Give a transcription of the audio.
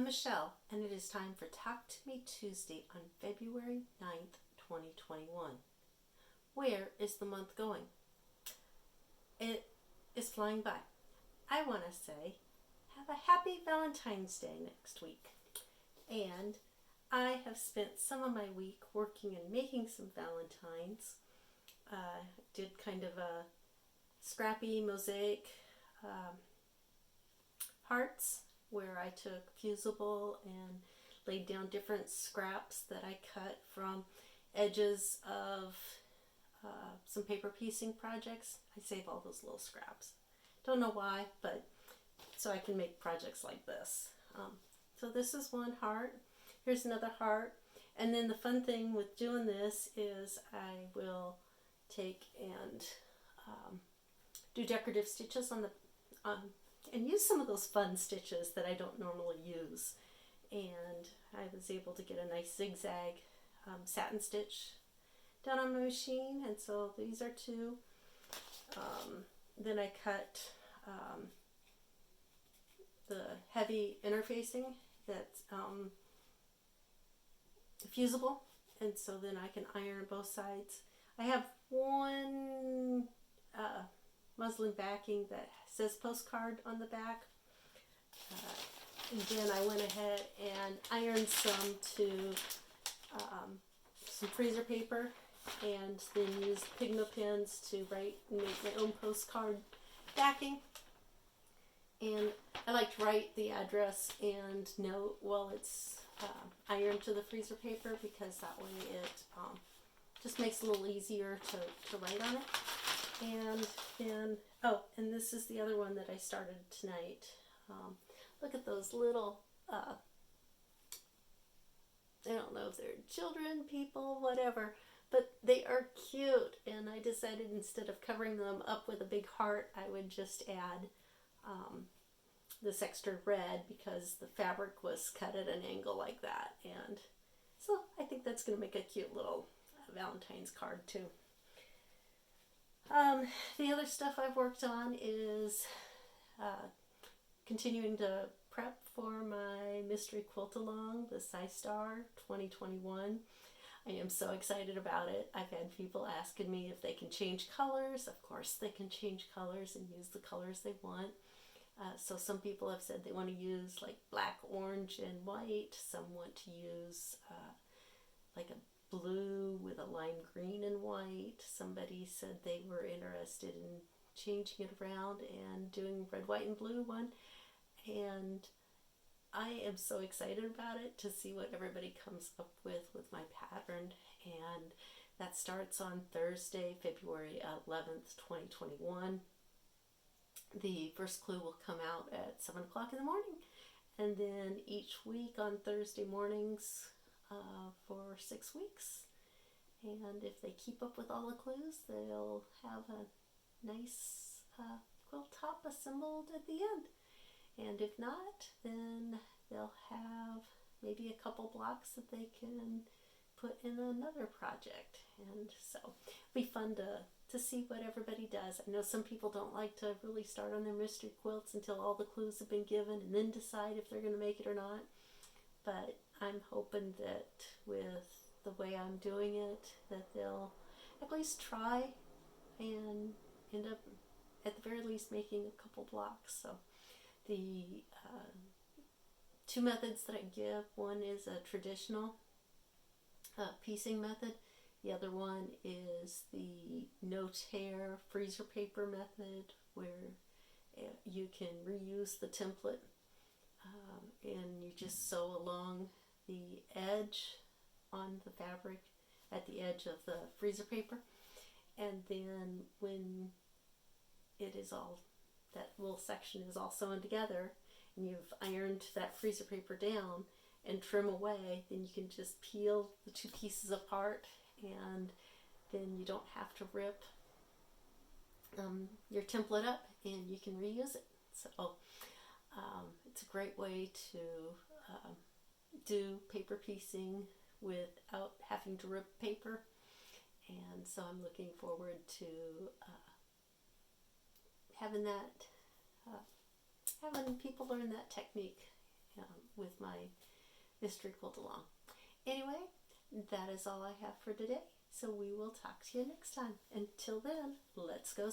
I'm Michelle, and it is time for Talk to Me Tuesday on February 9th, 2021. Where is the month going? It is flying by. I want to say, have a happy Valentine's Day next week. And I have spent some of my week working and making some Valentines. Did kind of a scrappy mosaic hearts where I took fusible and laid down different scraps that I cut from edges of some paper piecing projects. I save all those little scraps. Don't know why, but so I can make projects like this. So this is one heart. Here's another heart. And then the fun thing with doing this is I will take and do decorative stitches on the and use some of those fun stitches that I don't normally use. And I was able to get a nice zigzag satin stitch done on my machine, and so these are two. Then I cut the heavy interfacing that's fusible, and so then I can iron both sides. I have one muslin backing that says postcard on the back. And then I went ahead and ironed some to some freezer paper, and then used Pigma pens to write and make my own postcard backing. And I like to write the address and note while it's ironed to the freezer paper, because that way it just makes it a little easier to write on it. And then, and this is the other one that I started tonight. Look at those little, I don't know if they're children, people, whatever, but they are cute. And I decided instead of covering them up with a big heart, I would just add this extra red, because the fabric was cut at an angle like that. And so I think that's going to make a cute little Valentine's card too. The other stuff I've worked on is continuing to prep for my mystery quilt along, the SciStar 2021. I am so excited about it. I've had people asking me if they can change colors. Of course they can change colors and use the colors they want. So some people have said they want to use like black, orange, and white. Some want to use like a blue with a lime green and white. Somebody said they were interested in changing it around and doing red, white, and blue one. And I am so excited about it to see what everybody comes up with my pattern. And that starts on Thursday, February 11th, 2021. The first clue will come out at 7 o'clock in the morning. And then each week on Thursday mornings for 6 weeks. And if they keep up with all the clues, they'll have a nice quilt top assembled at the end. And if not, then they'll have maybe a couple blocks that they can put in another project. And so it'll be fun to see what everybody does. I know some people don't like to really start on their mystery quilts until all the clues have been given and then decide if they're going to make it or not. But I'm hoping that with the way I'm doing it, that they'll at least try and end up at the very least making a couple blocks. So the two methods that I give, one is a traditional piecing method. The other one is the no-tear freezer paper method, where you can reuse the template and you just sew along the edge on the fabric at the edge of the freezer paper. And then when it is all, that little section is all sewn together and you've ironed that freezer paper down and trim away, then you can just peel the two pieces apart, and then you don't have to rip your template up, and you can reuse it. So it's a great way to do paper piecing without having to rip paper. And so I'm looking forward to having people learn that technique with with my mystery quilt along. Anyway, that is all I have for today. So we will talk to you next time. Until then, let's go